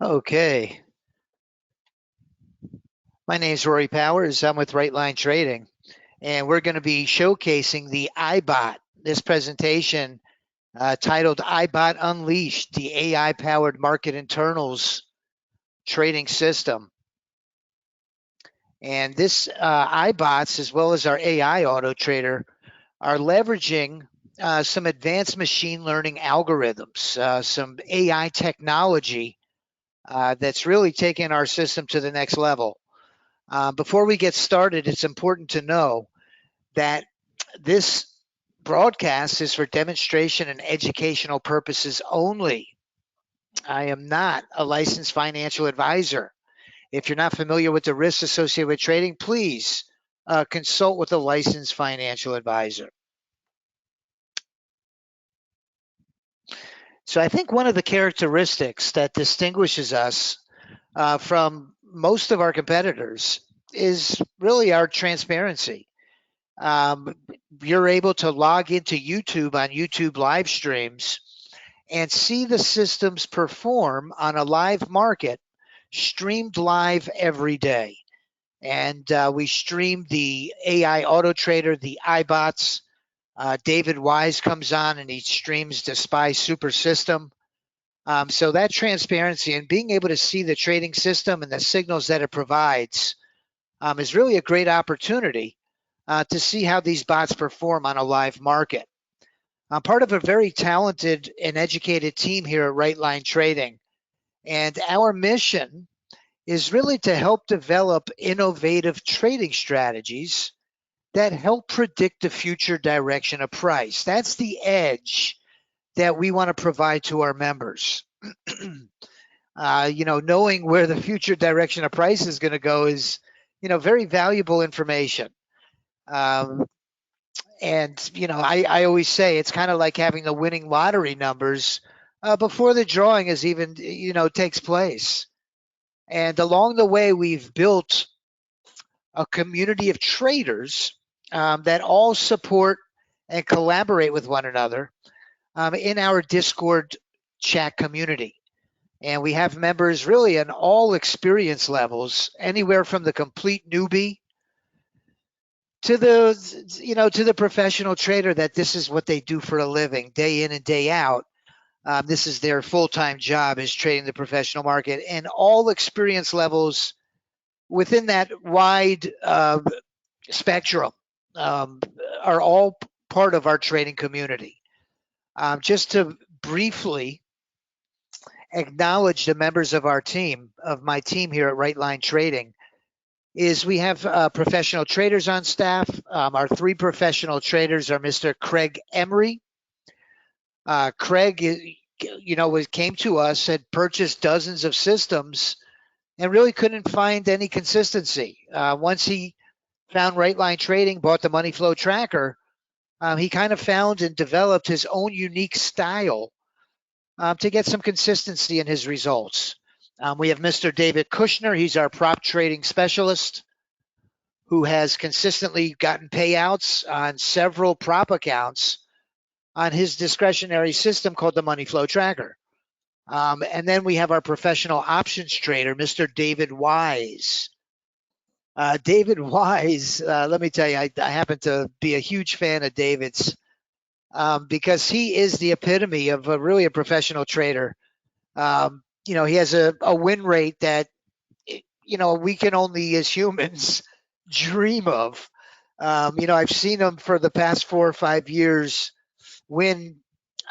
Okay. My name is Rory Powers. I'm with Right Line Trading, and we're going to be showcasing the iBot. This presentation titled iBot Unleashed, the AI-powered market internals trading system. And this iBots, as well as our AI auto trader, are leveraging some advanced machine learning algorithms, some AI technology that's really taking our system to the next level. Before we get started, it's important to know that this broadcast is for demonstration and educational purposes only. I am not a licensed financial advisor. If you're not familiar with the risks associated with trading, please consult with a licensed financial advisor. So I think one of the characteristics that distinguishes us from most of our competitors is really our transparency. You're able to log into YouTube on YouTube live streams and see the systems perform on a live market, streamed live every day. And we streamed the AI auto trader, the iBots. David Wise comes on and he streams the SPY super system. So that transparency and being able to see the trading system and the signals that it provides is really a great opportunity to see how these bots perform on a live market. I'm part of a very talented and educated team here at Right Line Trading, and our mission is really to help develop innovative trading strategies that help predict the future direction of price. That's the edge that we want to provide to our members. Knowing where the future direction of price is going to go is, very valuable information. I always say it's kind of like having the winning lottery numbers before the drawing is even, takes place. And along the way, we've built a community of traders that all support and collaborate with one another in our Discord chat community. And we have members really in all experience levels, anywhere from the complete newbie to the professional trader that this is what they do for a living, day in and day out. This is their full-time job, is trading the professional market, and all experience levels within that wide spectrum are all part of our trading community. Just to briefly acknowledge the members of our team, of my team here at Right Line Trading, is we have professional traders on staff. Our three professional traders are Mr. Craig Emery. Craig, came to us, had purchased dozens of systems, and really couldn't find any consistency. Once he found Right Line Trading, bought the money flow tracker, he kind of found and developed his own unique style to get some consistency in his results. We have Mr. David Kushner. He's our prop trading specialist who has consistently gotten payouts on several prop accounts on his discretionary system called the Money Flow Tracker. And then we have our professional options trader, Mr. David Wise. David Wise, let me tell you, I happen to be a huge fan of David's because he is the epitome of really a professional trader. He has a win rate that, we can only as humans dream of. I've seen him for the past 4 or 5 years win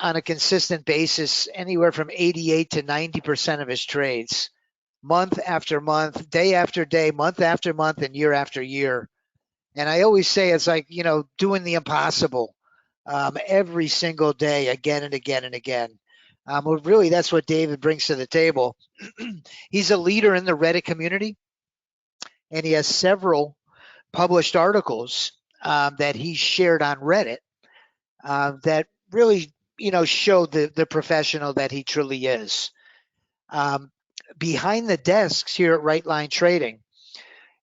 on a consistent basis anywhere from 88 to 90% of his trades, month after month, day after day, month after month, and year after year. And I always say it's like, doing the impossible every single day, again and again and again. Really, that's what David brings to the table. He's a leader in the Reddit community, and he has several published articles that he shared on Reddit that really, show the professional that he truly is. Behind the desks here at Right Line Trading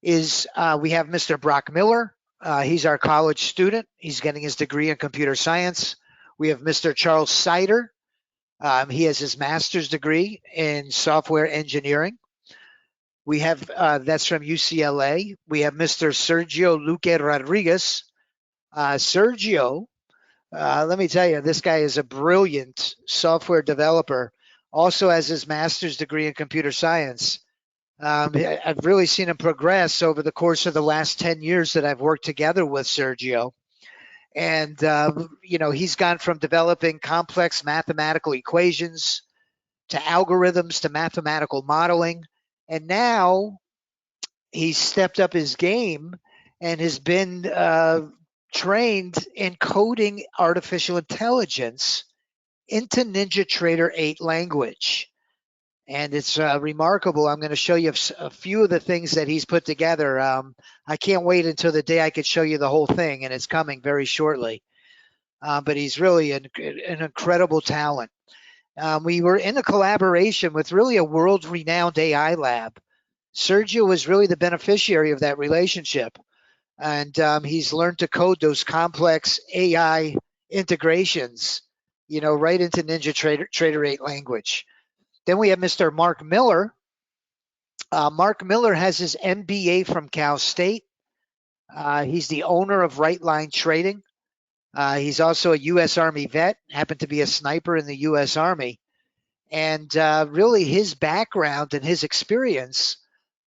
is we have Mr. Brock Miller. He's our college student. He's getting his degree in computer science. We have Mr. Charles Sider. He has his master's degree in software engineering. We have, that's from UCLA. We have Mr. Sergio Luque Rodriguez. Sergio, let me tell you, this guy is a brilliant software developer. Also has his master's degree in computer science. I've really seen him progress over the course of the last 10 years that I've worked together with Sergio. And, he's gone from developing complex mathematical equations to algorithms to mathematical modeling. And now he's stepped up his game and has been trained in coding artificial intelligence into NinjaTrader 8 language. And it's remarkable. I'm going to show you a few of the things that he's put together. I can't wait until the day I could show you the whole thing, and it's coming very shortly. But he's really an incredible talent. We were in a collaboration with really a world-renowned AI lab. Sergio was really the beneficiary of that relationship. And he's learned to code those complex AI integrations, right into NinjaTrader 8 language. Then we have Mr. Mark Miller. Mark Miller has his MBA from Cal State. He's the owner of Right Line Trading. He's also a U.S. Army vet, happened to be a sniper in the U.S. Army. And really his background and his experience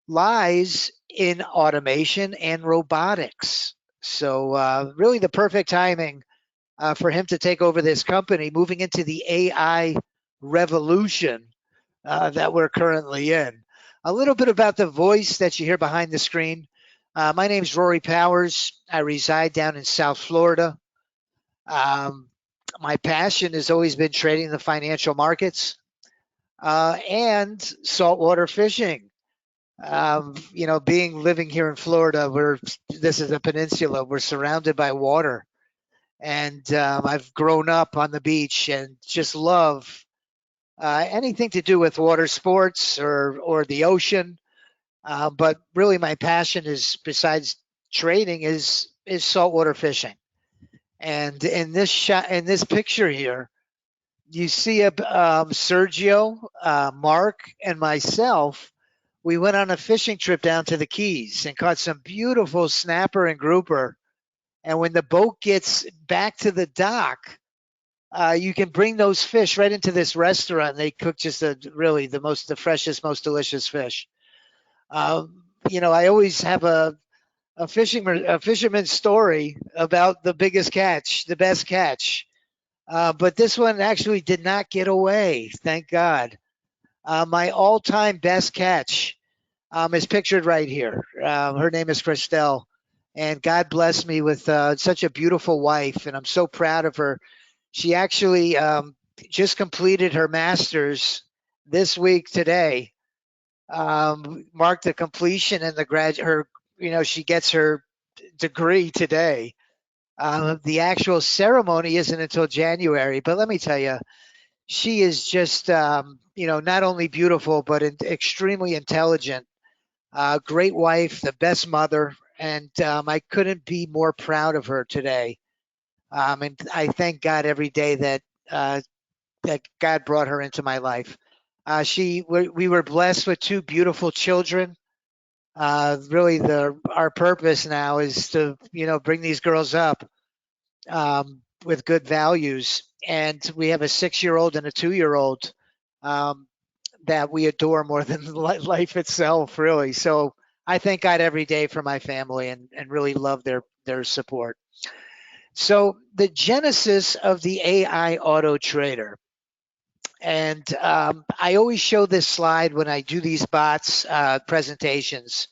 lies in automation and robotics. So really the perfect timing for him to take over this company, moving into the AI revolution that we're currently in. A little bit about the voice that you hear behind the screen. My name's Rory Powers. I reside down in South Florida. My passion has always been trading the financial markets and saltwater fishing. Living here in Florida, this is a peninsula. We're surrounded by water, and I've grown up on the beach and just love anything to do with water sports or the ocean. But really, my passion is, besides trading, is saltwater fishing. And in this picture here, you see Sergio, Mark, and myself. We went on a fishing trip down to the Keys and caught some beautiful snapper and grouper. And when the boat gets back to the dock, you can bring those fish right into this restaurant. And they cook just the freshest, most delicious fish. I always have a fisherman's story about the biggest catch, the best catch. But this one actually did not get away, thank God. My all-time best catch is pictured right here. Her name is Christelle, and God bless me with such a beautiful wife, and I'm so proud of her. She actually just completed her master's this week today, marked the completion and she gets her degree today. The actual ceremony isn't until January, but let me tell you, she is just, not only beautiful, but extremely intelligent, great wife, the best mother, and I couldn't be more proud of her today. And I thank God every day that God brought her into my life. We were blessed with two beautiful children. Really, our purpose now is to, bring these girls up with good values. And we have a 6-year-old and a 2-year-old that we adore more than life itself, really. So I thank God every day for my family and really love their support. So the genesis of the AI auto trader. And I always show this slide when I do these bots presentations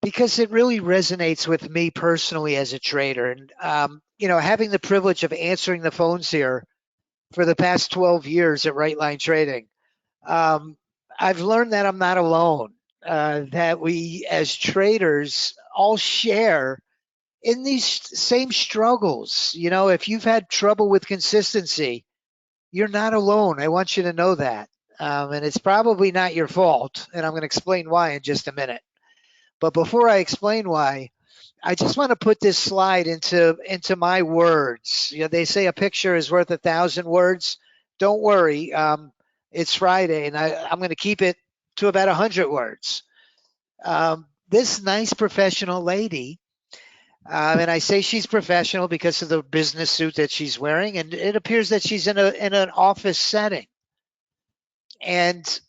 because it really resonates with me personally as a trader. And, having the privilege of answering the phones here for the past 12 years at Right Line Trading, I've learned that I'm not alone, that we as traders all share in these same struggles. If you've had trouble with consistency, you're not alone. I want you to know that. And it's probably not your fault. And I'm going to explain why in just a minute. But before I explain why, I just want to put this slide into my words. They say a picture is worth 1,000 words. don't worry. It's Friday, and I'm going to keep it to about 100 words. This nice professional lady, and I say she's professional because of the business suit that she's wearing, and it appears that she's in an office setting. And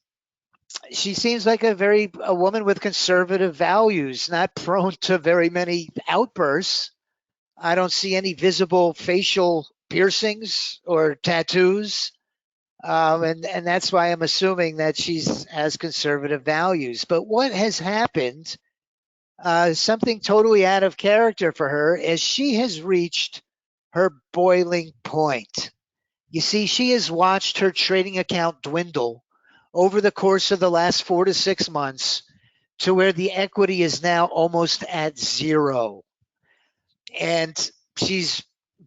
she seems like a woman with conservative values, not prone to very many outbursts. I don't see any visible facial piercings or tattoos. And that's why I'm assuming that she's has conservative values. But what has happened, something totally out of character for her, is she has reached her boiling point. You see, she has watched her trading account dwindle over the course of the last 4 to 6 months to where the equity is now almost at zero. And she's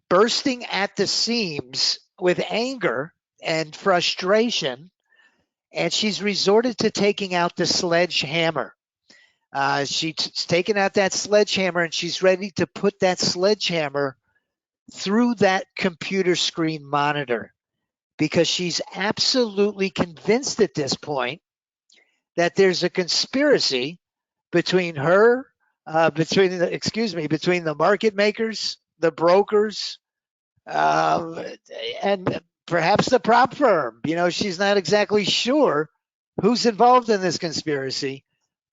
bursting at the seams with anger and frustration, and she's resorted to taking out the sledgehammer. She's taken out that sledgehammer, and she's ready to put that sledgehammer through that computer screen monitor, because she's absolutely convinced at this point that there's a conspiracy between her, between the market makers, the brokers, and perhaps the prop firm. You know, she's not exactly sure who's involved in this conspiracy,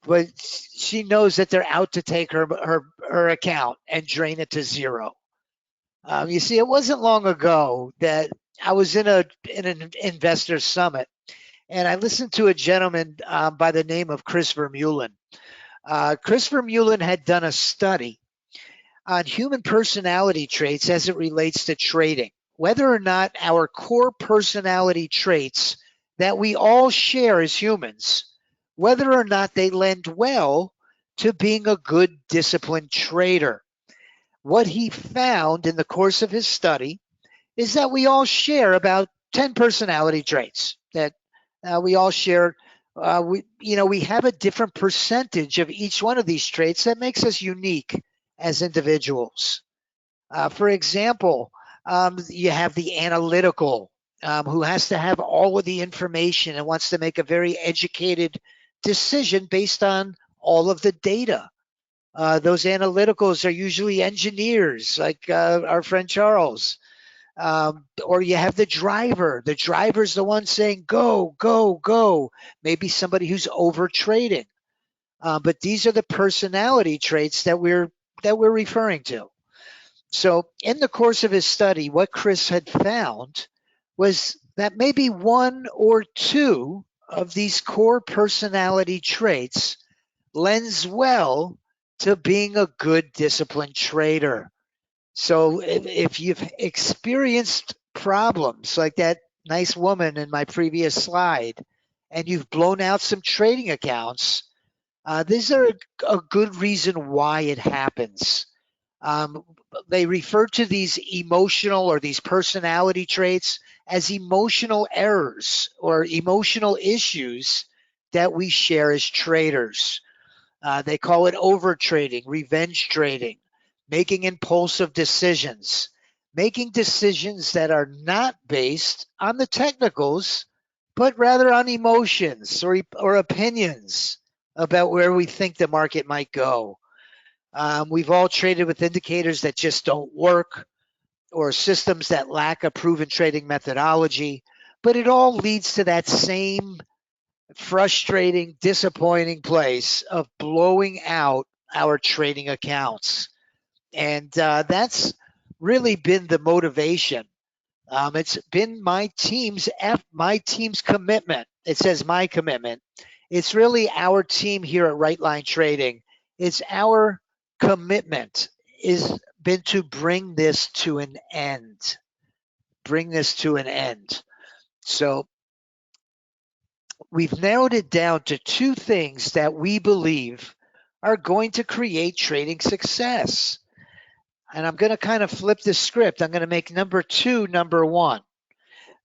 but she knows that they're out to take her account and drain it to zero. You see, it wasn't long ago that I was in an investor summit, and I listened to a gentleman by the name of Chris Vermeulen. Chris Vermeulen had done a study on human personality traits as it relates to trading, whether or not our core personality traits that we all share as humans, whether or not they lend well to being a good disciplined trader. What he found in the course of his study is that we all share about 10 personality traits, that we all share. We have a different percentage of each one of these traits that makes us unique as individuals. For example, you have the analytical, who has to have all of the information and wants to make a very educated decision based on all of the data. Those analyticals are usually engineers, like our friend Charles. Or you have the driver. The driver's the one saying, go, go, go. Maybe somebody who's over trading. But these are the personality traits that we're referring to. So in the course of his study, what Chris had found was that maybe one or two of these core personality traits lends well to being a good disciplined trader. So if you've experienced problems like that nice woman in my previous slide, and you've blown out some trading accounts, these are a good reason why it happens. They refer to these emotional or these personality traits as emotional errors or emotional issues that we share as traders. They call it over trading, revenge trading, making impulsive decisions, making decisions that are not based on the technicals, but rather on emotions or opinions about where we think the market might go. We've all traded with indicators that just don't work, or systems that lack a proven trading methodology, but it all leads to that same frustrating, disappointing place of blowing out our trading accounts. And that's really been the motivation. It's been my team's commitment. It says my commitment. It's really our team here at Right Line Trading. It's our commitment is been to bring this to an end. Bring this to an end. So we've narrowed it down to two things that we believe are going to create trading success. And I'm going to kind of flip the script. I'm going to make number two number one.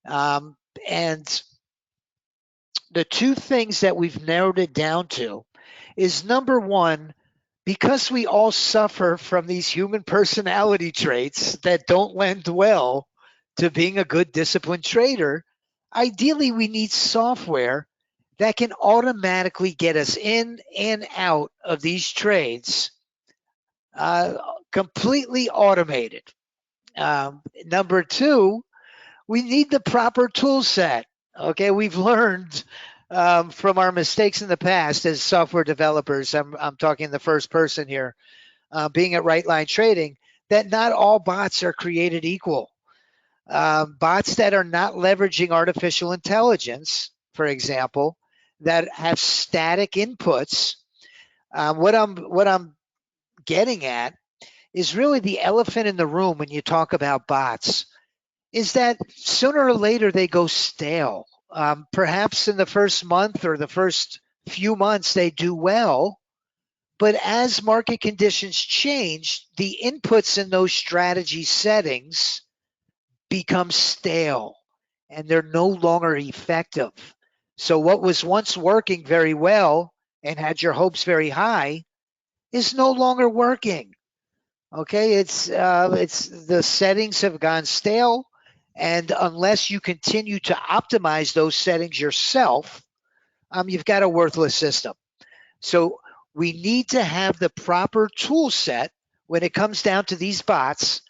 And the two things that we've narrowed it down to is, number one, because we all suffer from these human personality traits that don't lend well to being a good disciplined trader, Ideally, we need software that can automatically get us in and out of these trades, completely automated. Number two, we need the proper tool set. Okay, we've learned from our mistakes in the past as software developers. I'm talking the first person here, being at Right Line Trading, that not all bots are created equal. Bots that are not leveraging artificial intelligence, for example, that have static inputs. What I'm getting at is really the elephant in the room when you talk about bots, is that sooner or later they go stale. Perhaps in the first month or the first few months they do well, but as market conditions change, the inputs in those strategy settings become stale and they're no longer effective. So what was once working very well and had your hopes very high is no longer working. Okay, it's the settings have gone stale, and unless you continue to optimize those settings yourself, you've got a worthless system. So we need to have the proper tool set when it comes down to these bots.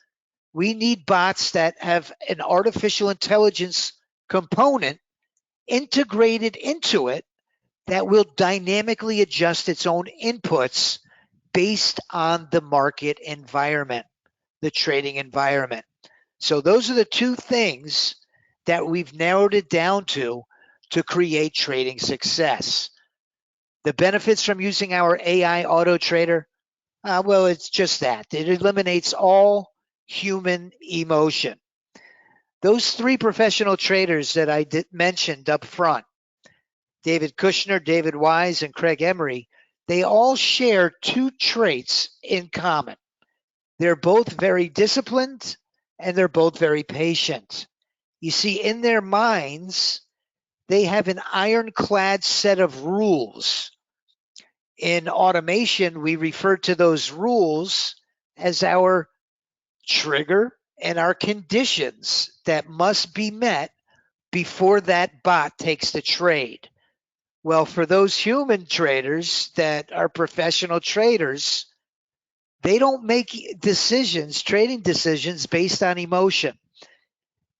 We need bots that have an artificial intelligence component integrated into it that will dynamically adjust its own inputs based on the market environment, the trading environment. So those are the two things that we've narrowed it down to create trading success. The benefits from using our AI auto trader, well, it's just that. It eliminates all human emotion. Those three professional traders that I mentioned up front, David Kushner, David Wise, and Craig Emery, they all share two traits in common. They're both very disciplined and they're both very patient. You see, in their minds, they have an ironclad set of rules. In automation, we refer to those rules as our trigger and our conditions that must be met before that bot takes the trade. Well, for those human traders that are professional traders, they don't make decisions, trading decisions based on emotion.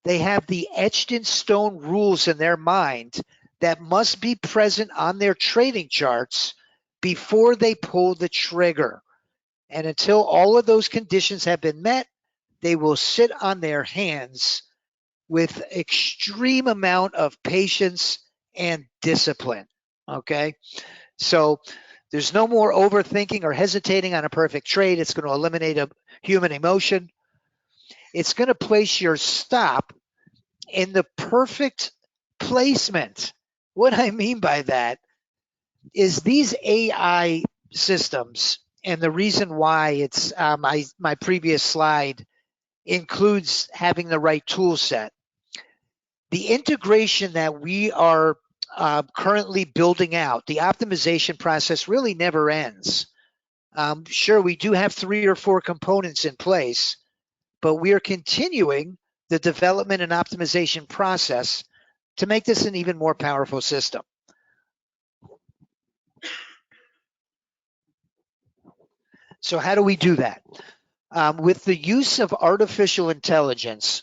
They have the etched in stone rules in their mind that must be present on their trading charts before they pull the trigger. And until all of those conditions have been met, they will sit on their hands with extreme amount of patience and discipline. Okay. So there's no more overthinking or hesitating on a perfect trade. It's going to eliminate a human emotion. It's going to place your stop in the perfect placement. What I mean by that is these AI systems, and the reason why it's my previous slide includes having the right tool set. The integration that we are currently building out, the optimization process really never ends. Sure, we do have 3 or 4 components in place, but we are continuing the development and optimization process to make this an even more powerful system. So how do we do that? With the use of artificial intelligence,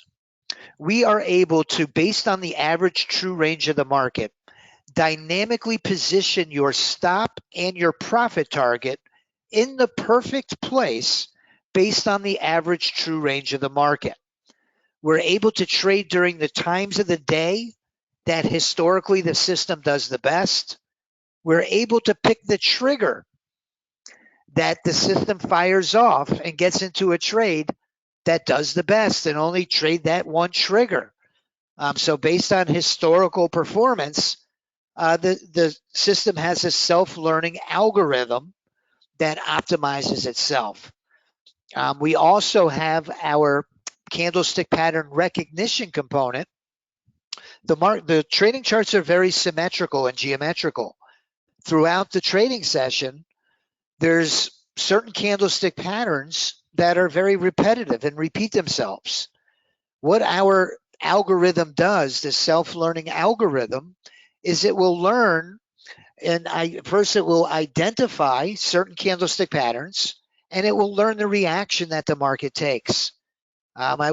we are able to, based on the average true range of the market, dynamically position your stop and your profit target in the perfect place based on the average true range of the market. We're able to trade during the times of the day that historically the system does the best. We're able to pick the trigger that the system fires off and gets into a trade that does the best, and only trade that one trigger. So based on historical performance, the system has a self-learning algorithm that optimizes itself. We also have our candlestick pattern recognition component. The trading charts are very symmetrical and geometrical. Throughout the trading session, there's certain candlestick patterns that are very repetitive and repeat themselves. What our algorithm does, the self-learning algorithm, is it will learn, and first it will identify certain candlestick patterns, and it will learn the reaction that the market takes.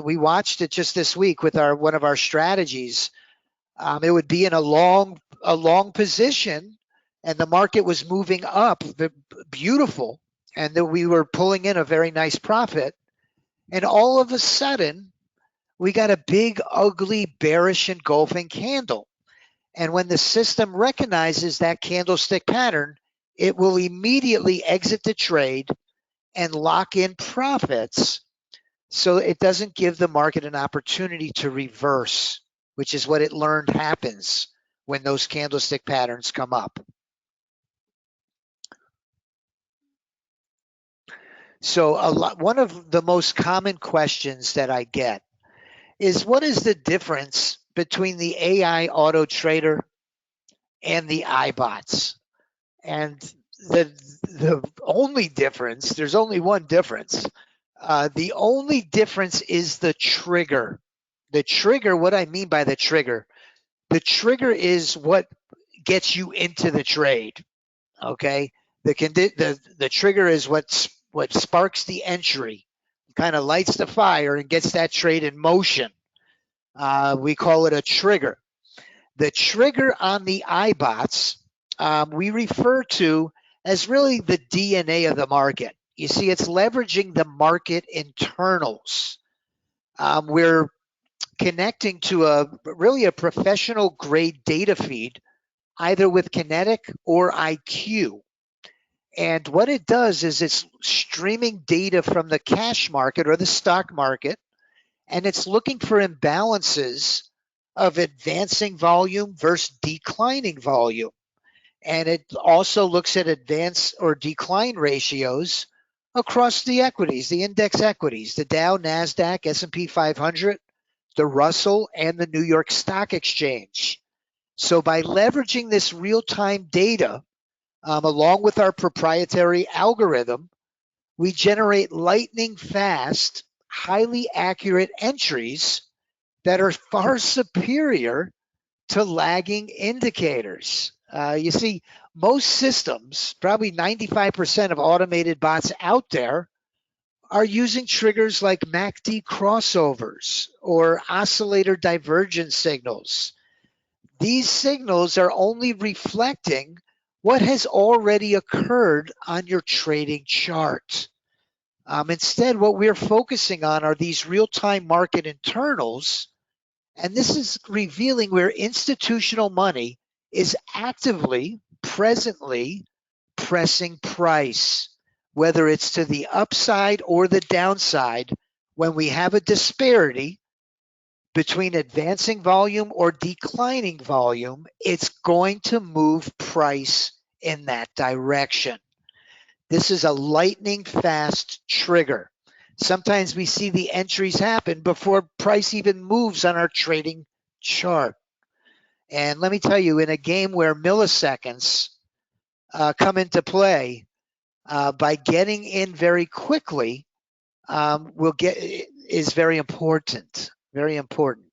We watched it just this week with one of our strategies. It would be in a long position, and the market was moving up, beautiful, and then we were pulling in a very nice profit. And all of a sudden, we got a big, ugly, bearish engulfing candle. And when the system recognizes that candlestick pattern, it will immediately exit the trade and lock in profits, so it doesn't give the market an opportunity to reverse, which is what it learned happens when those candlestick patterns come up. So one of the most common questions that I get is, what is the difference between the AI auto trader and the iBots? And the only difference, there's only one difference. The only difference is the trigger. The trigger, what I mean by the trigger is what gets you into the trade. Okay, the trigger is what sparks the entry, kind of lights the fire and gets that trade in motion. We call it a trigger. The trigger on the iBots, we refer to as really the DNA of the market. You see, it's leveraging the market internals. We're connecting to really a professional grade data feed, either with Kinetic or IQ. And what it does is it's streaming data from the cash market or the stock market, and it's looking for imbalances of advancing volume versus declining volume. And it also looks at advance or decline ratios across the equities, the index equities, the Dow, NASDAQ, S&P 500, the Russell, and the New York Stock Exchange. So by leveraging this real-time data, along with our proprietary algorithm, we generate lightning fast, highly accurate entries that are far superior to lagging indicators. You see, most systems, probably 95% of automated bots out there, are using triggers like MACD crossovers or oscillator divergence signals. These signals are only reflecting what has already occurred on your trading chart. Instead, what we're focusing on are these real-time market internals, and this is revealing where institutional money is actively, presently pressing price, whether it's to the upside or the downside. When we have a disparity between advancing volume or declining volume, it's going to move price in that direction. This is a lightning fast trigger. Sometimes we see the entries happen before price even moves on our trading chart. And let me tell you, in a game where milliseconds come into play, by getting in very quickly, is very important. Very important.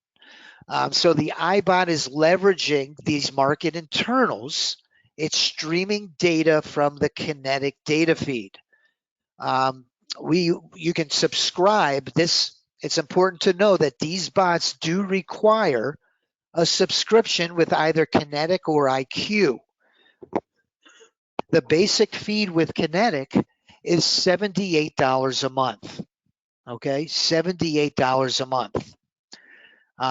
So the iBot is leveraging these market internals. It's streaming data from the Kinetic data feed. You can subscribe. It's important to know that these bots do require a subscription with either Kinetic or IQ. The basic feed with Kinetic is $78 a month. Okay, $78 a month.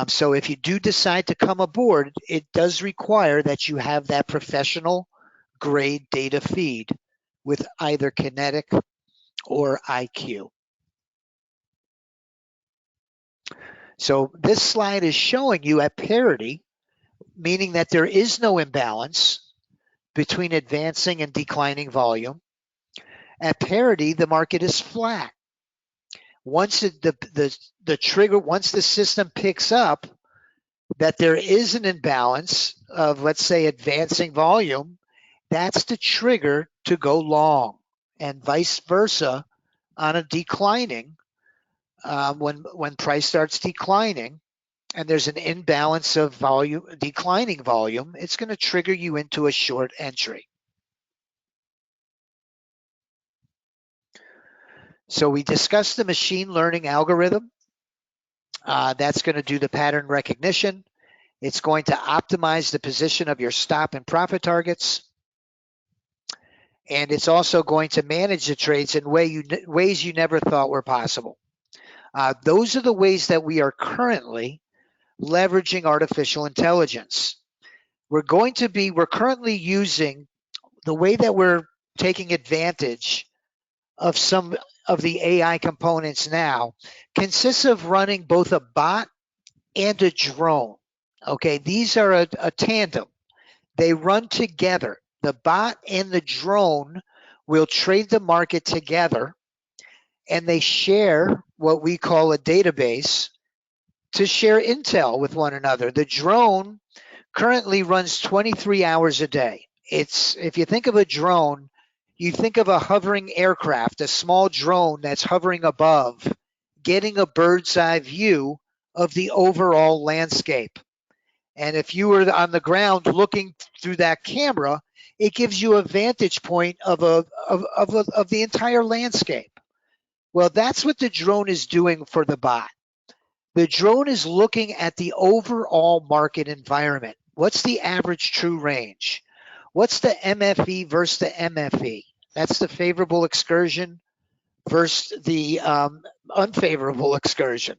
So if you do decide to come aboard, it does require that you have that professional grade data feed with either Kinetic or IQ. So this slide is showing you at parity, meaning that there is no imbalance between advancing and declining volume. At parity, the market is flat. Once the trigger, once the system picks up that there is an imbalance of, let's say, advancing volume, that's the trigger to go long, and vice versa on a declining. When price starts declining, and there's an imbalance of volume, declining volume, it's going to trigger you into a short entry. So we discussed the machine learning algorithm. That's going to do the pattern recognition. It's going to optimize the position of your stop and profit targets. And it's also going to manage the trades in ways you never thought were possible. Those are the ways that we are currently leveraging artificial intelligence. We're currently using the way that we're taking advantage of some of the AI components now consists of running both a bot and a drone. Okay, these are a tandem. They run together. The bot and the drone will trade the market together, and they share what we call a database to share intel with one another. The drone currently runs 23 hours a day. If you think of a drone, you think of a hovering aircraft, a small drone that's hovering above, getting a bird's eye view of the overall landscape. And if you were on the ground looking through that camera, it gives you a vantage point of the entire landscape. Well, that's what the drone is doing for the bot. The drone is looking at the overall market environment. What's the average true range? What's the MFE versus the MFE? That's the favorable excursion versus the unfavorable excursion.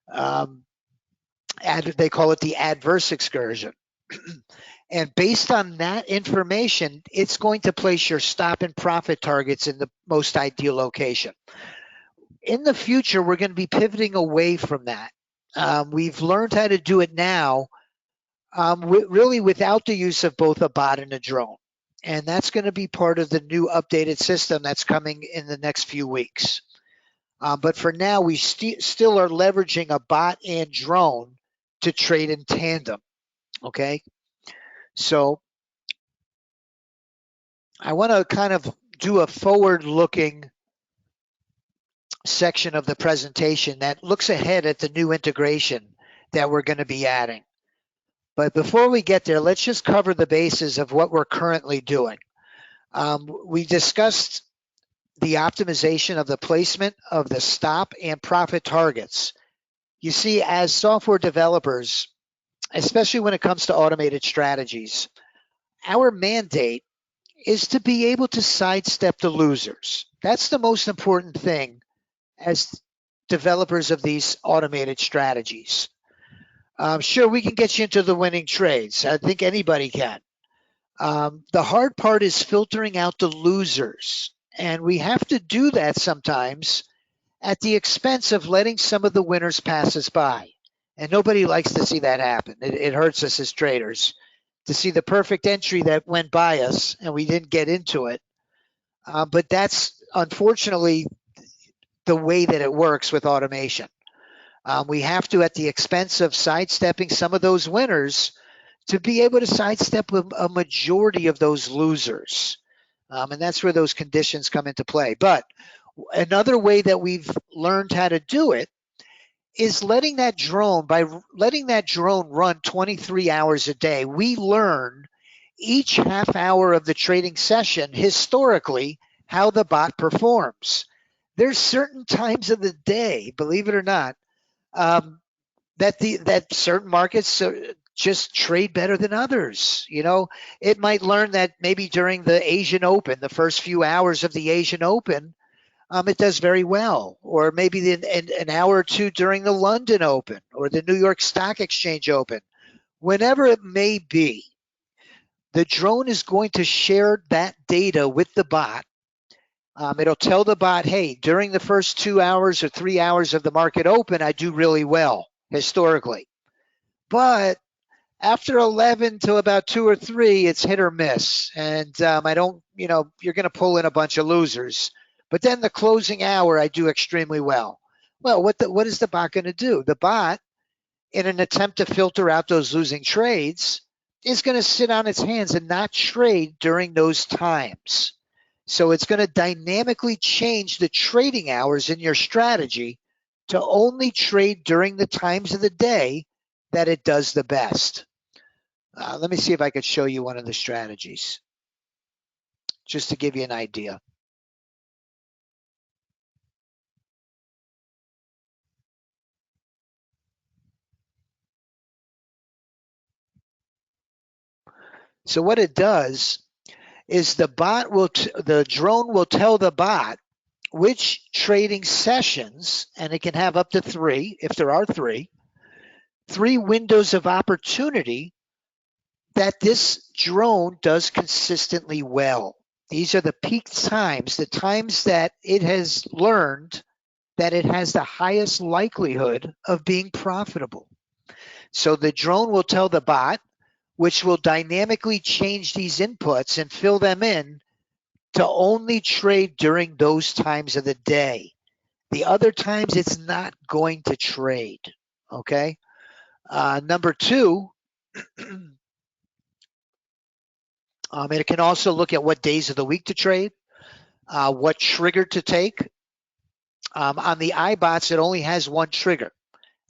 They call it the adverse excursion. And based on that information, it's going to place your stop and profit targets in the most ideal location. In the future, we're going to be pivoting away from that. We've learned how to do it now, really without the use of both a bot and a drone. And that's going to be part of the new updated system that's coming in the next few weeks. But for now, we still are leveraging a bot and drone to trade in tandem. Okay, so I want to kind of do a forward-looking section of the presentation that looks ahead at the new integration that we're going to be adding. But before we get there, let's just cover the bases of what we're currently doing. We discussed the optimization of the placement of the stop and profit targets. You see, as software developers, especially when it comes to automated strategies, our mandate is to be able to sidestep the losers. That's the most important thing as developers of these automated strategies. Sure, we can get you into the winning trades. I think anybody can. The hard part is filtering out the losers. And we have to do that sometimes at the expense of letting some of the winners pass us by. And nobody likes to see that happen. It hurts us as traders to see the perfect entry that went by us and we didn't get into it. But that's unfortunately the way that it works with automation. We have to, at the expense of sidestepping some of those winners, to be able to sidestep a majority of those losers. And that's where those conditions come into play. But another way that we've learned how to do it is letting that drone run 23 hours a day. We learn each half hour of the trading session historically how the bot performs. There's certain times of the day, believe it or not, that certain markets just trade better than others. You know, it might learn that maybe during the Asian Open, the first few hours of the Asian Open, it does very well. Or maybe an hour or two during the London Open or the New York Stock Exchange Open. Whenever it may be, the drone is going to share that data with the bot. It'll tell the bot, hey, during the first 2 hours or 3 hours of the market open, I do really well historically. But after 11 to about 2 or 3, it's hit or miss. And I don't, you're going to pull in a bunch of losers. But then the closing hour, I do extremely well. Well, what is the bot going to do? The bot, in an attempt to filter out those losing trades, is going to sit on its hands and not trade during those times. So it's going to dynamically change the trading hours in your strategy to only trade during the times of the day that it does the best. Let me see if I could show you one of the strategies, just to give you an idea. So what it does is the drone will tell the bot which trading sessions, and it can have up to 3 if there are 3 windows of opportunity that this drone does consistently well. These are the peak times, the times that it has learned that it has the highest likelihood of being profitable. So the drone will tell the bot, which will dynamically change these inputs and fill them in to only trade during those times of the day. The other times it's not going to trade, okay? Number 2, it can also look at what days of the week to trade, what trigger to take. On the iBots, it only has one trigger,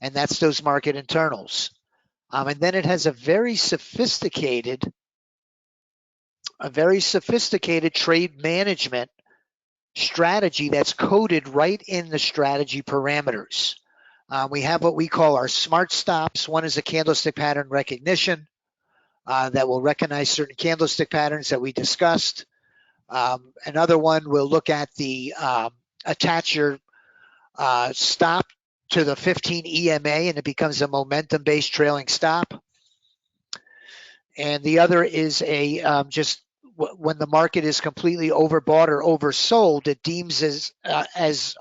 and that's those market internals. And then it has a very sophisticated trade management strategy that's coded right in the strategy parameters. We have what we call our smart stops. One is a candlestick pattern recognition that will recognize certain candlestick patterns that we discussed. Another one will look at the attach your stop to the 15 EMA and it becomes a momentum-based trailing stop. And the other is a just when the market is completely overbought or oversold, it deems as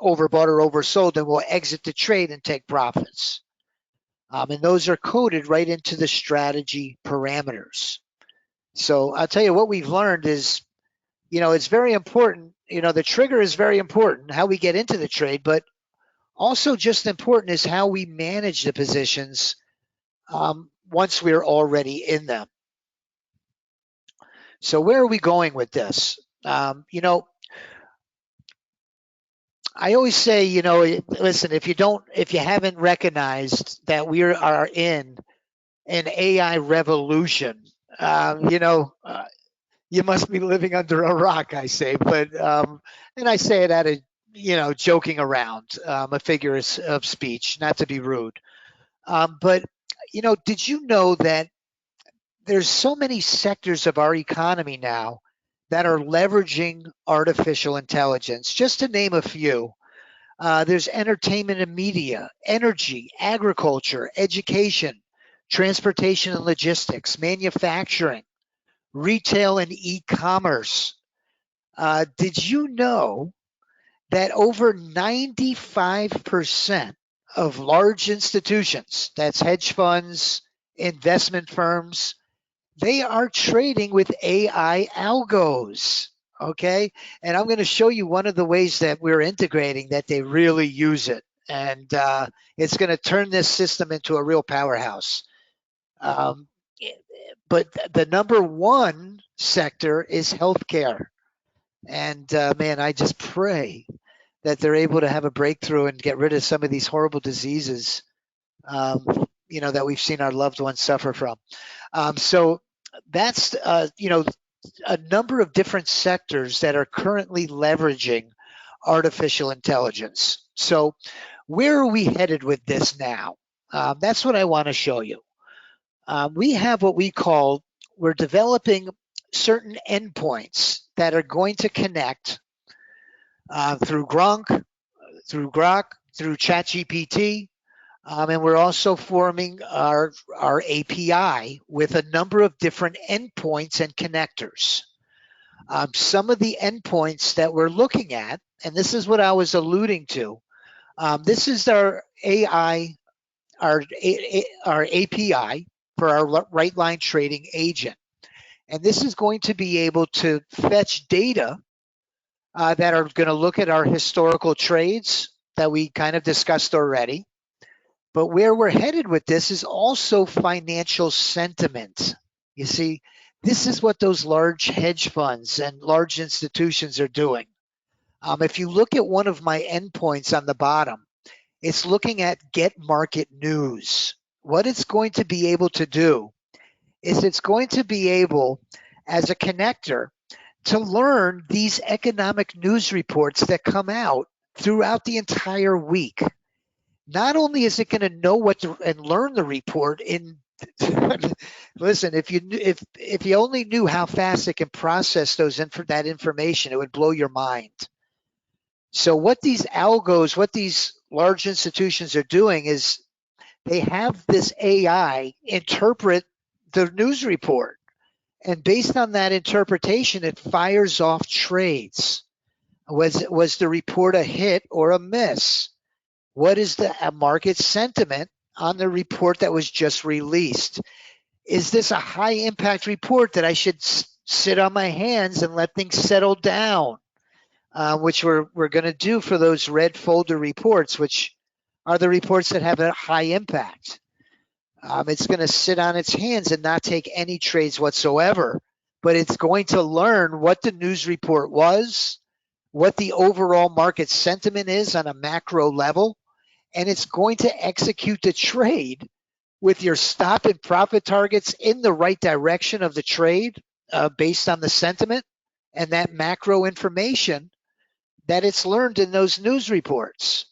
overbought or oversold and will exit the trade and take profits. And those are coded right into the strategy parameters. So I'll tell you what we've learned is, it's very important. The trigger is very important, how we get into the trade, but also just important is how we manage the positions once we're already in them. So where are we going with this? I always say, listen, if you haven't recognized that we are in an AI revolution, you must be living under a rock, I say. But and I say it out of joking around, a figure of speech, not to be rude. But did you know that there's so many sectors of our economy now that are leveraging artificial intelligence? Just to name a few, there's entertainment and media, energy, agriculture, education, transportation and logistics, manufacturing, retail and e-commerce. Did you know that over 95% of large institutions, that's hedge funds, investment firms, they are trading with AI algos, okay? And I'm going to show you one of the ways that we're integrating that they really use it. And it's going to turn this system into a real powerhouse. But the number one sector is healthcare. And man, I just pray that they're able to have a breakthrough and get rid of some of these horrible diseases, that we've seen our loved ones suffer from. So that's, a number of different sectors that are currently leveraging artificial intelligence. So where are we headed with this now? That's what I want to show you. We have what we're developing certain endpoints that are going to connect through Grok, through ChatGPT, and we're also forming our API with a number of different endpoints and connectors. Some of the endpoints that we're looking at, and this is what I was alluding to, this is our AI, our API for our right line trading agent. And this is going to be able to fetch data that are going to look at our historical trades that we kind of discussed already. But where we're headed with this is also financial sentiment. You see, this is what those large hedge funds and large institutions are doing. If you look at one of my endpoints on the bottom, it's looking at get market news. what it's going to be able to do is it's going to be able, as a connector, to learn these economic news reports that come out throughout the entire week. Not only is it going to know what to and learn the report in listen, if you only knew how fast it can process that information, it would blow your mind. So what these algos, what these large institutions are doing is they have this AI interpret the news report. And based on that interpretation, it fires off trades. Was the report a hit or a miss? What is the market sentiment on the report that was just released? Is this a high impact report that I should sit on my hands and let things settle down? Which we're going to do for those red folder reports, which are the reports that have a high impact. It's going to sit on its hands and not take any trades whatsoever, but it's going to learn what the news report was, what the overall market sentiment is on a macro level, and it's going to execute the trade with your stop and profit targets in the right direction of the trade based on the sentiment and that macro information that it's learned in those news reports.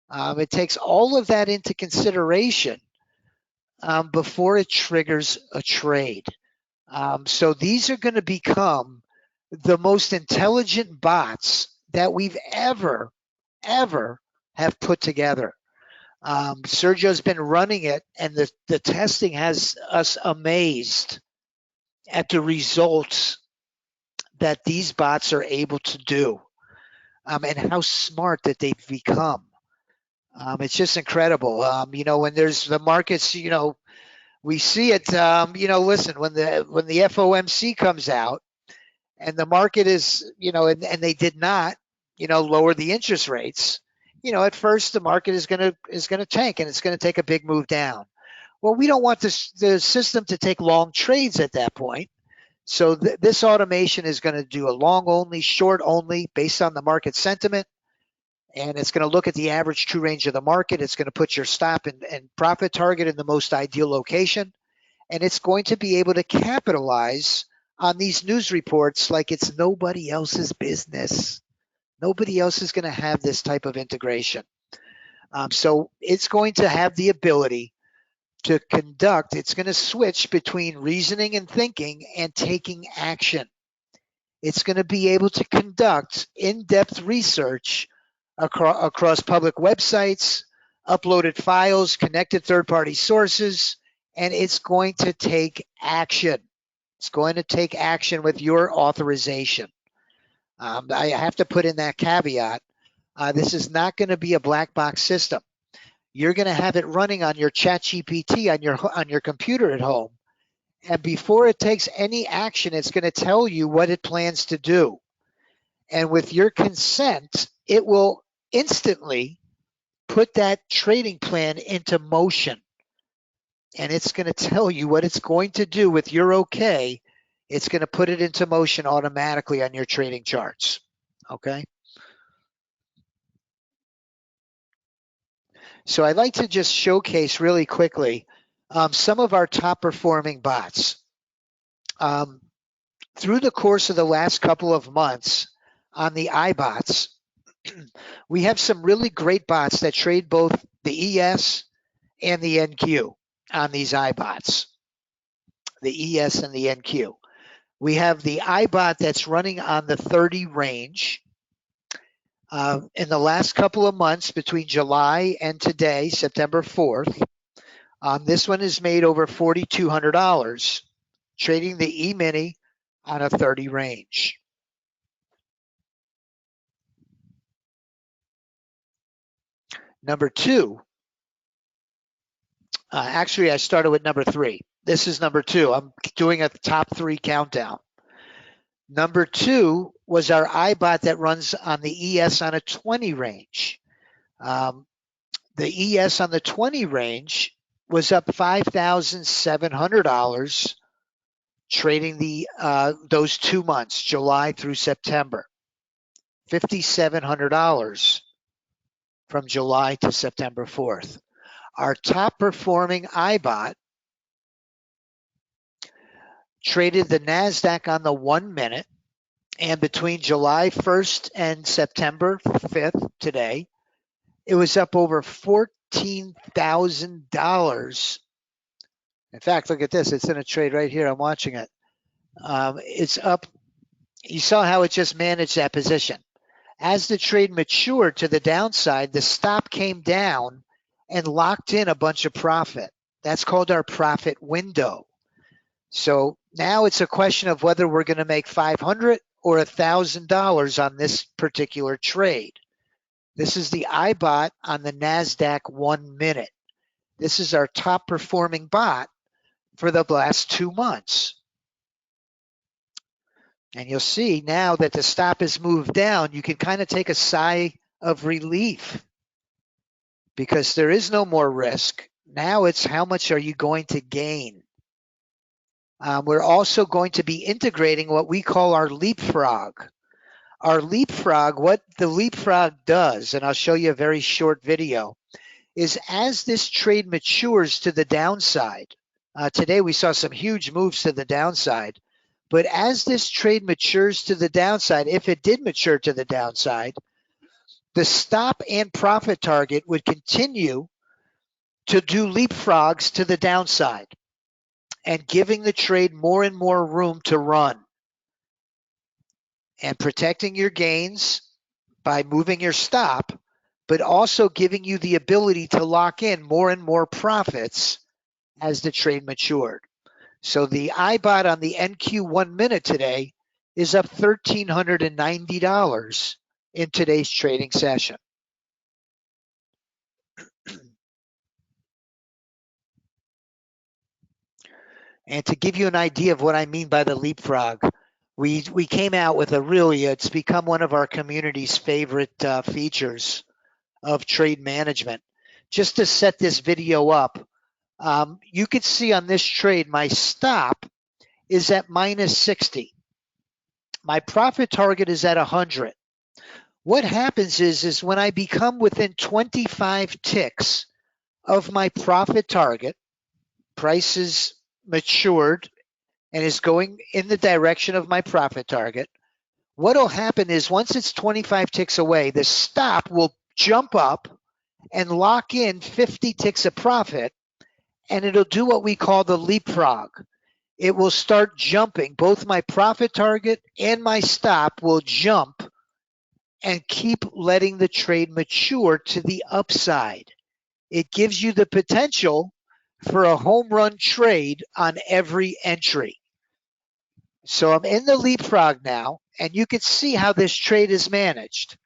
It takes all of that into consideration before it triggers a trade. So these are going to become the most intelligent bots that we've ever have put together. Sergio's been running it, and the testing has us amazed at the results that these bots are able to do, and how smart that they've become. It's just incredible. When there's the markets, we see it. Listen, when the FOMC comes out and the market is, and they did not, lower the interest rates. At first the market is going to tank and it's going to take a big move down. Well, we don't want the system to take long trades at that point. So this automation is going to do a long only, short only based on the market sentiment. And it's going to look at the average true range of the market. It's going to put your stop and profit target in the most ideal location. And it's going to be able to capitalize on these news reports like it's nobody else's business. Nobody else is going to have this type of integration. So it's going to have the ability to conduct, it's going to switch between reasoning and thinking and taking action. It's going to be able to conduct in-depth research across public websites, uploaded files, connected third-party sources, and it's going to take action. It's going to take action with your authorization. I have to put in that caveat. This is not going to be a black box system. You're going to have it running on your ChatGPT on your computer at home. And before it takes any action, it's going to tell you what it plans to do. And with your consent, it will instantly put that trading plan into motion. And it's going to tell you what it's going to do with your okay. It's going to put it into motion automatically on your trading charts. Okay. So I'd like to just showcase really quickly some of our top performing bots. Through the course of the last couple of months on the iBots, we have some really great bots that trade both the ES and the NQ on these iBots, the ES and the NQ. We have the iBot that's running on the 30 range. In the last couple of months between July and today, September 4th, this one has made over $4,200 trading the E-mini on a 30 range. Number two, actually I started with number three. This is number two. I'm doing a top three countdown. Number two was our iBot that runs on the ES on a 20 range. The ES on the 20 range was up $5,700 trading those 2 months, July through September. $5,700 from July to September 4th. Our top performing iBot traded the NASDAQ on the 1 minute, and between July 1st and September 5th, today, it was up over $14,000. In fact, look at this. It's in a trade right here. I'm watching it. It's up. You saw how it just managed that position. As the trade matured to the downside, the stop came down and locked in a bunch of profit. That's called our profit window. So now it's a question of whether we're going to make $500 or $1,000 on this particular trade. This is the iBot on the NASDAQ 1 minute. This is our top performing bot for the last 2 months. And you'll see now that the stop has moved down, you can kind of take a sigh of relief because there is no more risk. Now it's how much are you going to gain? We're also going to be integrating what we call our leapfrog. Our leapfrog, what the leapfrog does, and I'll show you a very short video, is as this trade matures to the downside, today we saw some huge moves to the downside, but as this trade matures to the downside, if it did mature to the downside, the stop and profit target would continue to do leapfrogs to the downside and giving the trade more and more room to run and protecting your gains by moving your stop, but also giving you the ability to lock in more and more profits as the trade matured. So the iBot on the NQ 1 minute today is up $1,390 in today's trading session. And to give you an idea of what I mean by the leapfrog, we came out with a really, it's become one of our community's favorite features of trade management. Just to set this video up, you could see on this trade, my stop is at minus 60. My profit target is at 100. What happens is when I become within 25 ticks of my profit target, price is matured and is going in the direction of my profit target. What will happen is once it's 25 ticks away, the stop will jump up and lock in 50 ticks of profit, and it'll do what we call the leapfrog. It will start jumping. Both my profit target and my stop will jump and keep letting the trade mature to the upside. It gives you the potential for a home run trade on every entry. So I'm in the leapfrog now, and you can see how this trade is managed.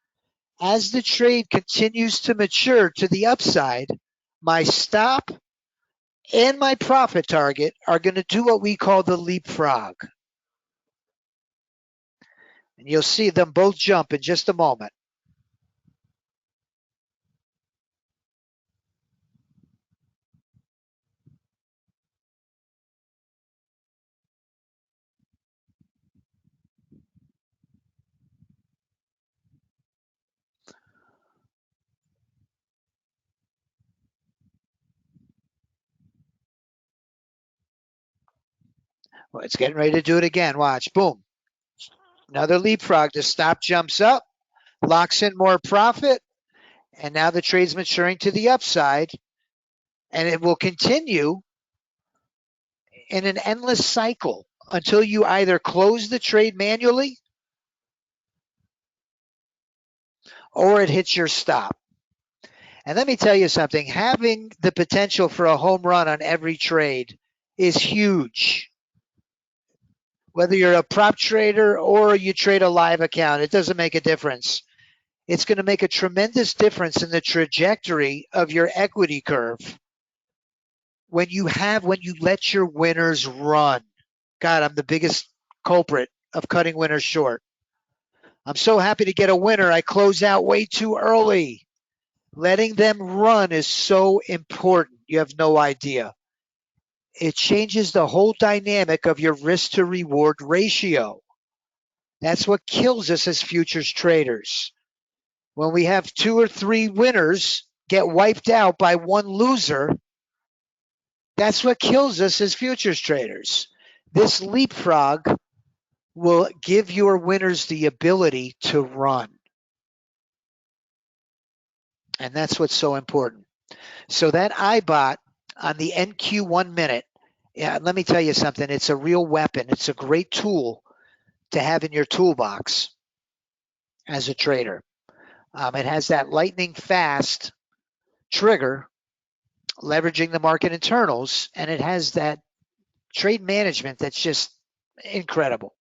As the trade continues to mature to the upside, my stop and my profit target are going to do what we call the leapfrog. And you'll see them both jump in just a moment. Well, it's getting ready to do it again. Watch. Boom. Another leapfrog. The stop jumps up, locks in more profit, and now the trade's maturing to the upside, and it will continue in an endless cycle until you either close the trade manually or it hits your stop. And let me tell you something, having the potential for a home run on every trade is huge. Whether you're a prop trader or you trade a live account, it doesn't make a difference. It's going to make a tremendous difference in the trajectory of your equity curve when you let your winners run. God, I'm the biggest culprit of cutting winners short. I'm so happy to get a winner. I close out way too early. Letting them run is so important. You have no idea. It changes the whole dynamic of your risk to reward ratio. That's what kills us as futures traders. When we have 2 or 3 winners get wiped out by one loser, that's what kills us as futures traders. This leapfrog will give your winners the ability to run. And that's what's so important. So that iBot on the NQ 1 minute, yeah, let me tell you something. It's a real weapon. It's a great tool to have in your toolbox as a trader. It has that lightning fast trigger, leveraging the market internals, and it has that trade management that's just incredible.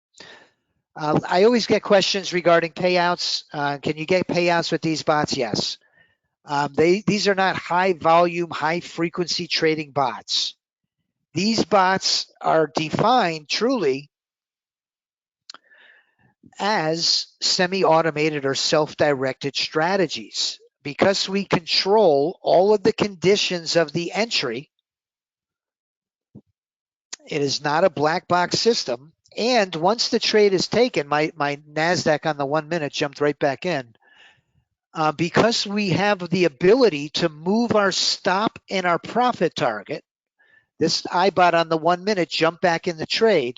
I always get questions regarding payouts. Can you get payouts with these bots? Yes. These are not high volume, high frequency trading bots. These bots are defined truly as semi-automated or self-directed strategies. Because we control all of the conditions of the entry, it is not a black box system. And once the trade is taken, my NASDAQ on the 1 minute jumped right back in. Because we have the ability to move our stop and our profit target, this iBot on the 1 minute jumped back in the trade.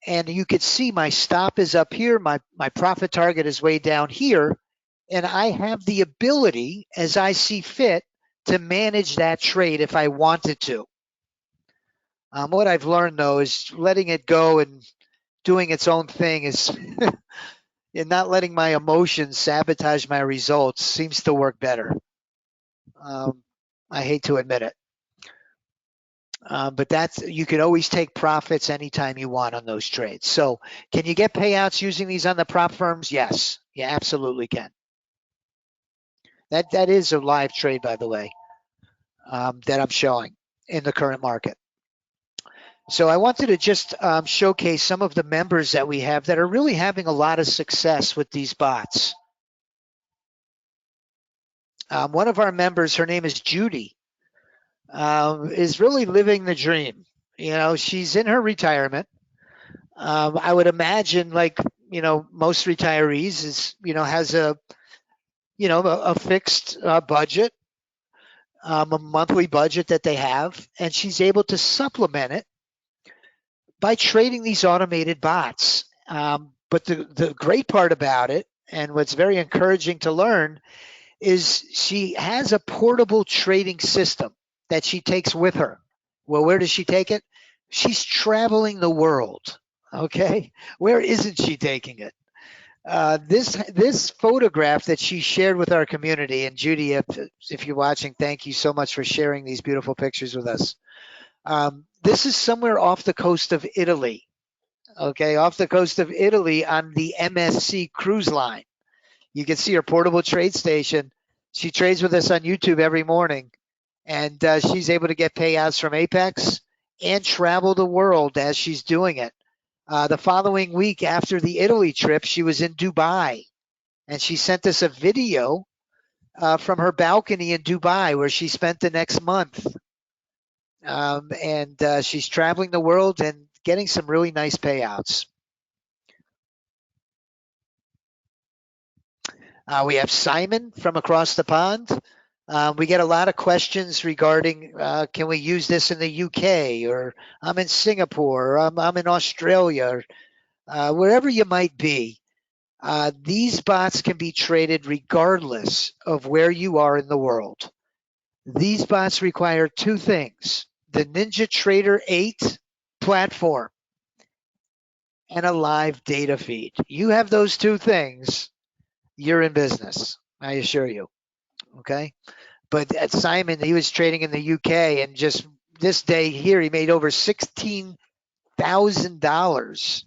And you could see my stop is up here. My profit target is way down here. And I have the ability, as I see fit, to manage that trade if I wanted to. What I've learned, though, is letting it go and doing its own thing is and not letting my emotions sabotage my results seems to work better. I hate to admit it. But you can always take profits anytime you want on those trades. So can you get payouts using these on the prop firms? Yes, you absolutely can. That is a live trade, by the way, that I'm showing in the current market. So I wanted to just showcase some of the members that we have that are really having a lot of success with these bots. One of our members, her name is Judy, is really living the dream. You know, she's in her retirement. I would imagine, like, you know, most retirees is, you know, has a fixed budget, a monthly budget that they have, and she's able to supplement it by trading these automated bots. But the great part about it, and what's very encouraging to learn, is she has a portable trading system that she takes with her. Well, where does she take it? She's traveling the world. Okay, where isn't she taking it? This photograph that she shared with our community, and Judy, if you're watching, thank you so much for sharing these beautiful pictures with us. This is somewhere off the coast of Italy. Okay, off the coast of Italy on the MSC cruise line. You can see her portable trade station. She trades with us on YouTube every morning, and she's able to get payouts from Apex and travel the world as she's doing it. The following week after the Italy trip, she was in Dubai, and she sent us a video from her balcony in Dubai where she spent the next month. And she's traveling the world and getting some really nice payouts. We have Simon from across the pond. We get a lot of questions regarding, can we use this in the UK, or I'm in Singapore, or I'm in Australia, or wherever you might be. These bots can be traded regardless of where you are in the world. These bots require two things: the NinjaTrader 8 platform and a live data feed. You have those two things, you're in business, I assure you. Okay. But at Simon, he was trading in the UK, and just this day here, he made over $16,000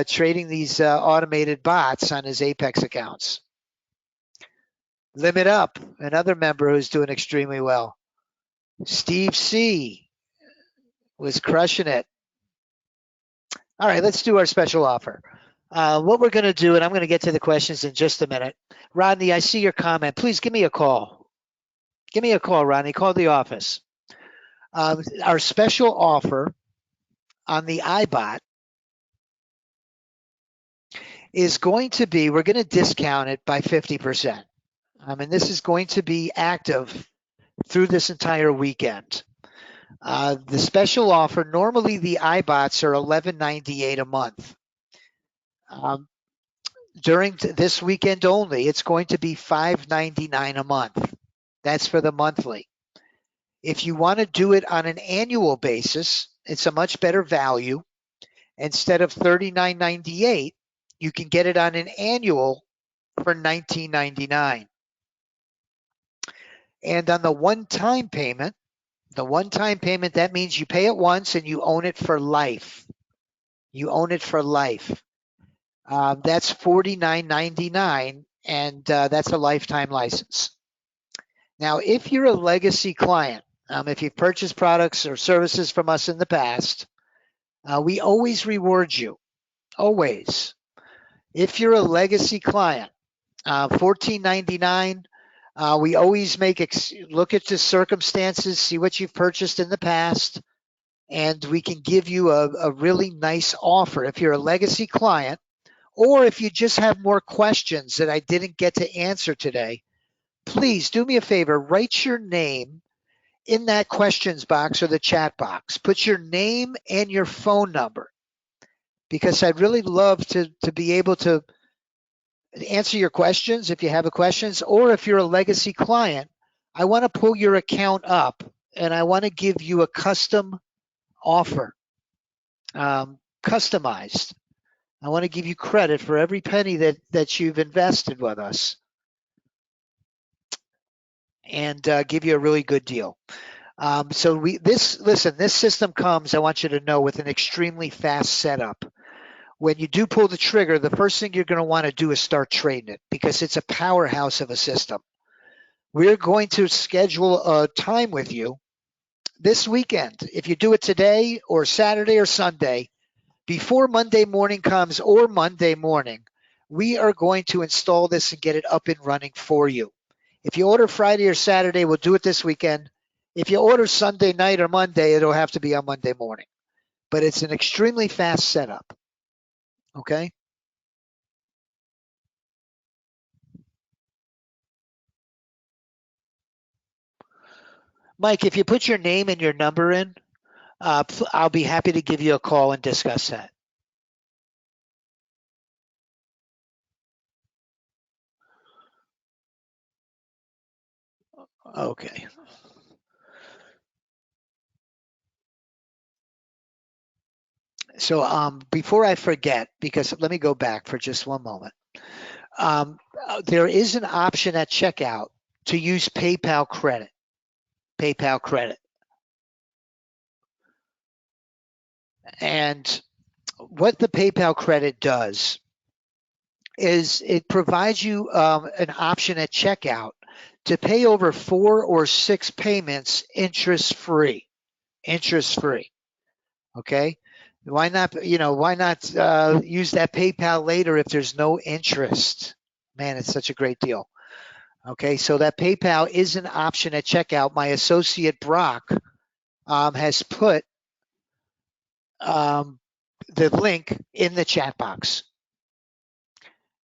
trading these automated bots on his Apex accounts. Limit Up, another member who's doing extremely well. Steve C was crushing it. All right, let's do our special offer. What we're going to do, and I'm going to get to the questions in just a minute. Rodney, I see your comment. Please give me a call. Give me a call, Rodney. Call the office. Our special offer on the iBot is going to be, we're going to discount it by 50%. And this is going to be active through this entire weekend. The special offer, normally the iBots are $11.98 a month. During this weekend only, it's going to be $5.99 a month. That's for the monthly. If you want to do it on an annual basis, it's a much better value. Instead of $39.98, you can get it on an annual for $19.99. And on the one-time payment, that means you pay it once and you own it for life. You own it for life. That's $49.99, and that's a lifetime license. Now, if you're a legacy client, if you've purchased products or services from us in the past, we always reward you, always. If you're a legacy client, $14.99, we always look at the circumstances, see what you've purchased in the past, and we can give you a really nice offer. If you're a legacy client, or if you just have more questions that I didn't get to answer today, please do me a favor, write your name in that questions box or the chat box. Put your name and your phone number, because I'd really love to be able to answer your questions if you have questions, or if you're a legacy client, I want to pull your account up and I want to give you a custom offer, customized. I want to give you credit for every penny that you've invested with us, and give you a really good deal. This system comes, I want you to know, with an extremely fast setup. When you do pull the trigger, the first thing you're going to want to do is start trading it, because it's a powerhouse of a system. We're going to schedule a time with you this weekend. If you do it today or Saturday or Sunday, before Monday morning comes, or Monday morning, we are going to install this and get it up and running for you. If you order Friday or Saturday, we'll do it this weekend. If you order Sunday night or Monday, it'll have to be on Monday morning. But it's an extremely fast setup. Okay? Mike, if you put your name and your number in, I'll be happy to give you a call and discuss that. Okay. So before I forget, because let me go back for just one moment. There is an option at checkout to use PayPal credit. PayPal credit. And what the PayPal credit does is it provides you an option at checkout to pay over 4 or 6 payments interest-free. Interest-free. Okay? Why not use that PayPal later if there's no interest? Man, it's such a great deal. Okay, so that PayPal is an option at checkout. My associate Brock has put the link in the chat box.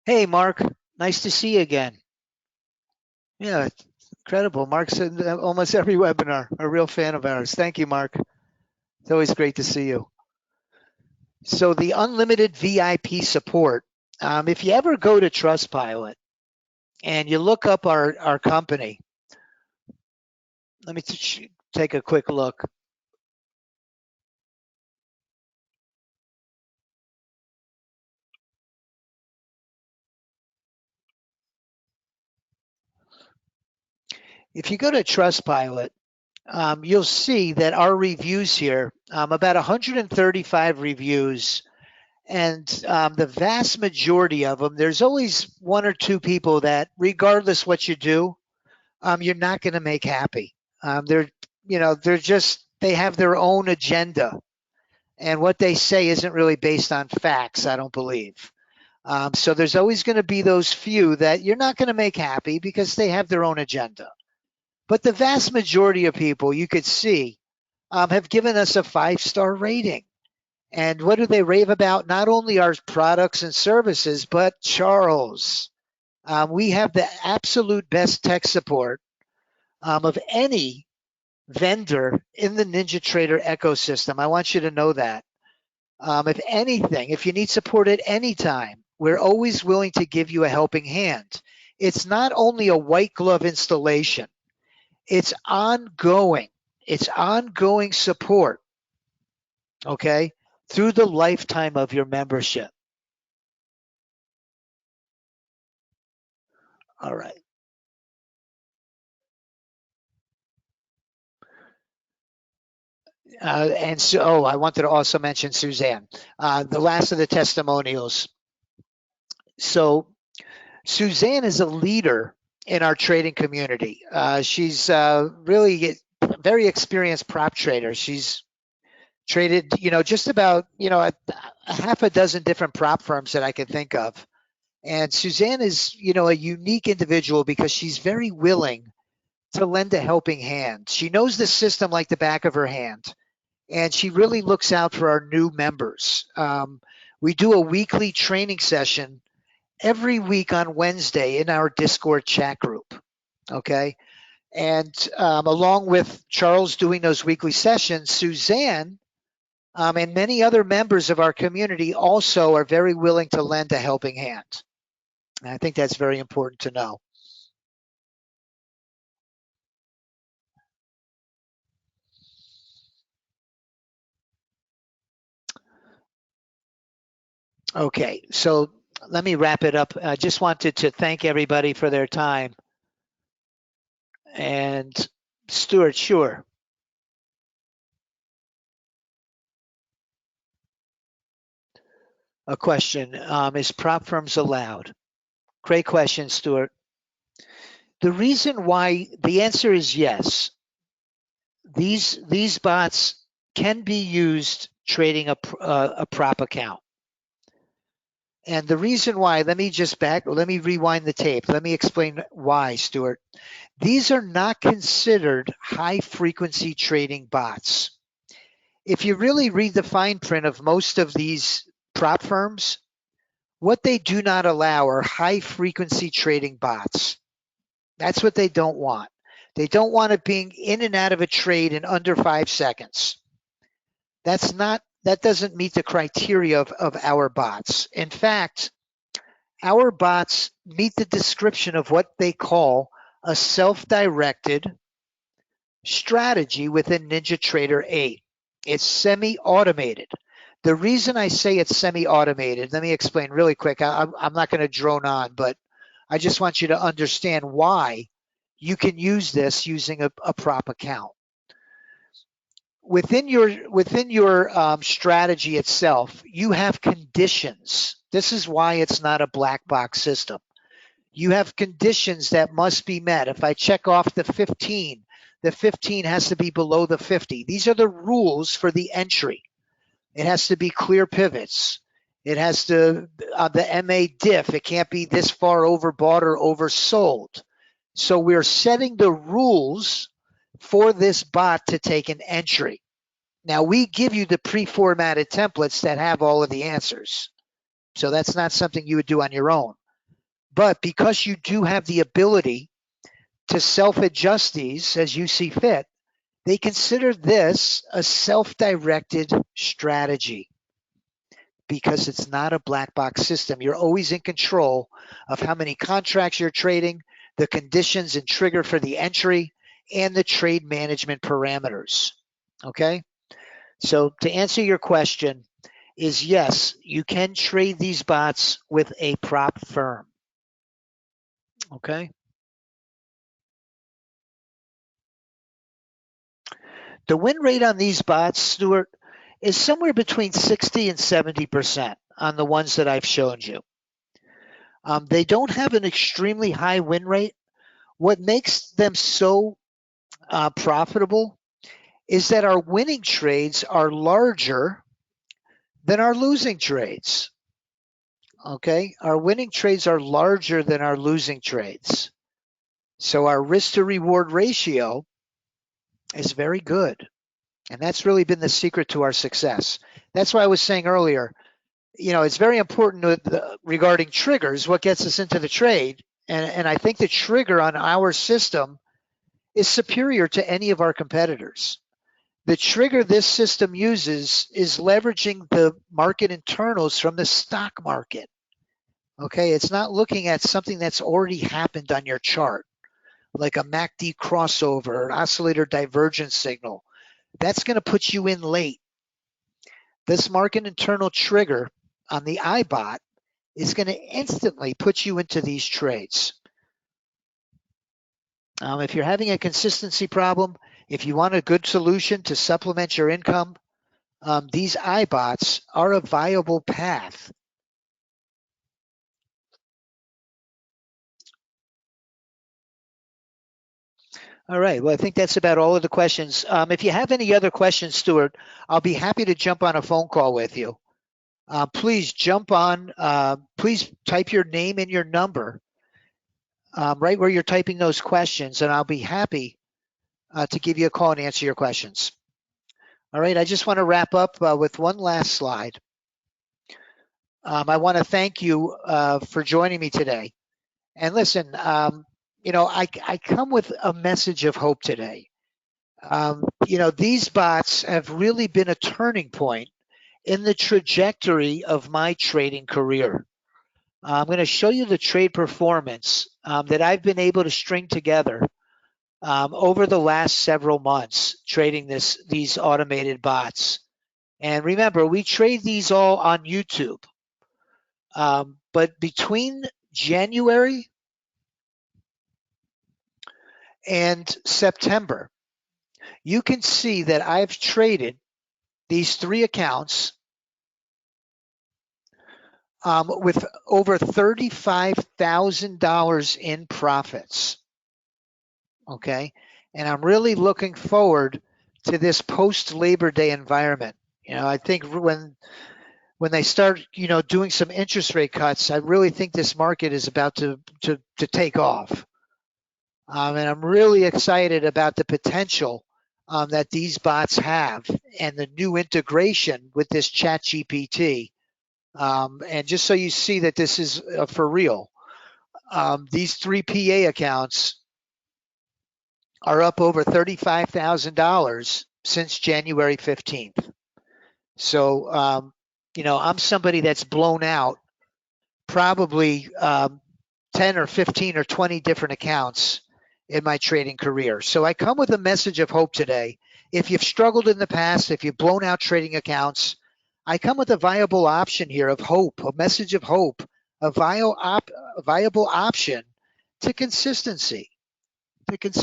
Hey, Mark, nice to see you again. Yeah, incredible. Mark's in almost every webinar, a real fan of ours. Thank you, Mark. It's always great to see you. So the unlimited VIP support, if you ever go to Trustpilot and you look up our company, let me take a quick look. If you go to Trustpilot, you'll see that our reviews here, about 135 reviews, and the vast majority of them, there's always 1 or 2 people that, regardless what you do, you're not going to make happy. They have their own agenda, and what they say isn't really based on facts, I don't believe. So there's always going to be those few that you're not going to make happy because they have their own agenda. But the vast majority of people, you could see, have given us a 5-star rating. And what do they rave about? Not only our products and services, but Charles. We have the absolute best tech support of any vendor in the NinjaTrader ecosystem. I want you to know that. If anything, if you need support at any time, we're always willing to give you a helping hand. It's not only a white glove installation, it's ongoing. It's ongoing support, okay, through the lifetime of your membership. All right. And so, I wanted to also mention Suzanne, the last of the testimonials. So Suzanne is a leader in our trading community. She's really a very experienced prop trader. She's traded, just about, a half a dozen different prop firms that I can think of. And Suzanne is, a unique individual because she's very willing to lend a helping hand. She knows the system like the back of her hand, and she really looks out for our new members. We do a weekly training session every week on Wednesday in our Discord chat group. Okay. And along with Charles doing those weekly sessions, Suzanne and many other members of our community also are very willing to lend a helping hand. And I think that's very important to know. Okay, so let me wrap it up. I just wanted to thank everybody for their time. And Stuart, sure. A question, is prop firms allowed? Great question, Stuart. The reason why, the answer is yes. These bots can be used trading a prop account. And the reason why, let me rewind the tape. Let me explain why, Stuart. These are not considered high frequency trading bots. If you really read the fine print of most of these prop firms, what they do not allow are high frequency trading bots. That's what they don't want. They don't want it being in and out of a trade in under 5 seconds. That doesn't meet the criteria of our bots. In fact, our bots meet the description of what they call a self-directed strategy within NinjaTrader 8. It's semi-automated. The reason I say it's semi-automated, let me explain really quick. I'm not going to drone on, but I just want you to understand why you can use this using a prop account. Within your strategy itself, you have conditions. This is why it's not a black box system. You have conditions that must be met. If I check off the 15 has to be below the 50. These are the rules for the entry. It has to be clear pivots. It has to, the MA diff, it can't be this far overbought or oversold. So we're setting the rules for this bot to take an entry. Now we give you the pre-formatted templates that have all of the answers. So that's not something you would do on your own. But because you do have the ability to self-adjust these as you see fit, they consider this a self-directed strategy because it's not a black box system. You're always in control of how many contracts you're trading, the conditions and trigger for the entry, and the trade management parameters. Okay? So to answer your question is yes, you can trade these bots with a prop firm. Okay? The win rate on these bots, Stuart, is somewhere between 60 and 70% on the ones that I've shown you. They don't have an extremely high win rate. What makes them so profitable is that our winning trades are larger than our losing trades. Okay, our winning trades are larger than our losing trades. So our risk to reward ratio is very good. And that's really been the secret to our success. That's why I was saying earlier, it's very important regarding triggers, what gets us into the trade. And I think the trigger on our system is superior to any of our competitors. The trigger this system uses is leveraging the market internals from the stock market. Okay, it's not looking at something that's already happened on your chart, like a MACD crossover or an oscillator divergence signal. That's going to put you in late. This market internal trigger on the iBot is going to instantly put you into these trades. If you're having a consistency problem, if you want a good solution to supplement your income, these iBots are a viable path. All right. Well, I think that's about all of the questions. If you have any other questions, Stuart, I'll be happy to jump on a phone call with you. Please jump on. Please type your name and your number right where you're typing those questions, and I'll be happy to give you a call and answer your questions. All right. I just want to wrap up with one last slide. I want to thank you for joining me today. And listen, I come with a message of hope today. These bots have really been a turning point in the trajectory of my trading career. I'm going to show you the trade performance that I've been able to string together over the last several months trading these automated bots. And remember, we trade these all on YouTube. But between January and September, you can see that I've traded these 3 accounts with over $35,000 in profits. Okay. And I'm really looking forward to this post-Labor Day environment. I think when they start, doing some interest rate cuts, I really think this market is about to take off. And I'm really excited about the potential that these bots have and the new integration with this ChatGPT. And just so you see that this is for real, these 3 PA accounts are up over $35,000 since January 15th. So, I'm somebody that's blown out probably 10 or 15 or 20 different accounts in my trading career. So I come with a message of hope today. If you've struggled in the past, if you've blown out trading accounts, I come with a viable option here of hope, a message of hope, a viable option to consistency.